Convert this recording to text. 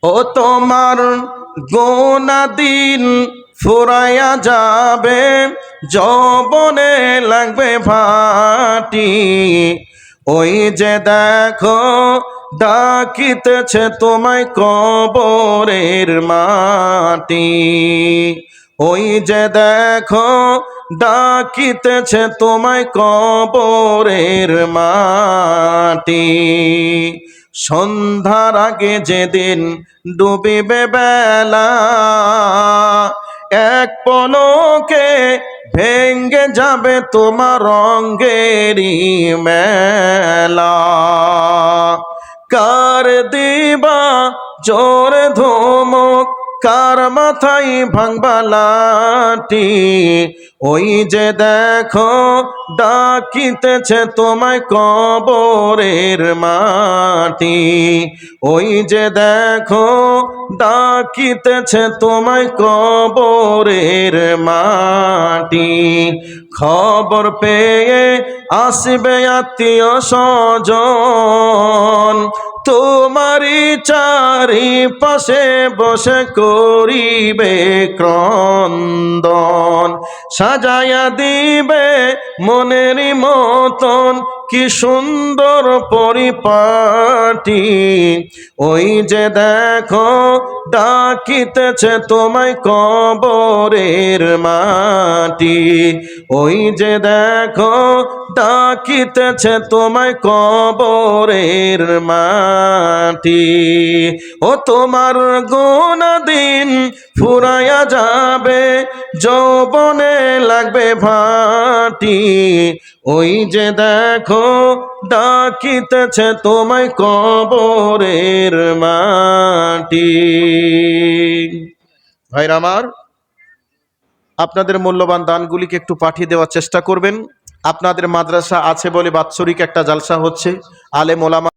ও তোমার গোনা দিন ফুরাইয়া যাবে, যৌবনে লাগবে ভাটি। ওই যে দেখো ডাকিতেছে তোমায় কবরের মাটি। ওই যে দেখো ডাকিতেছে তোমায় কবরের মাটি। সন্ধ্যার আগে যেদিন ডুবিবে বেলা, এক পলকে ভেঙ্গে যাবে তোমার রঙ্গেরই মেলা। কার দিবা জোরে ধমক, কার মাথায় ভাঙবা লাঠি। ওই যে দেখো ডাকিতেছে তোমায় কবরের মাটি। ওই যে দেখো ডাকিতেছে তোমায় কবরের মাটি। খবর পেয়ে আসবে আত্মীয় স্বজন, তোমারই চারিপাশে বসে করিবে ক্রন্দন। সাজায়া দিবে মনেরই মতন কি সুন্দর পরিপাটি। ওই যে দেখো ডাকিতেছে তোমায় কবরের মাটি। ওই যে দেখো ডাকিতেছে তোমায় কবরের মাটি। ও তোমার গোনা দিন ফুরাইয়া যাবে, যৌবনে লাগবে ভাটি। ওই যে দেখো ডাকিতেছে তোমায় কবরের মাটি। ভাইরা আমার, আপনাদের মূল্যবান দানগুলিকে একটু পাঠিয়ে দেওয়ার চেষ্টা করবেন। আপনাদের মাদ্রাসা আছে বলে বাৎসরিক একটা জালসা হচ্ছে, আলেম ওলামা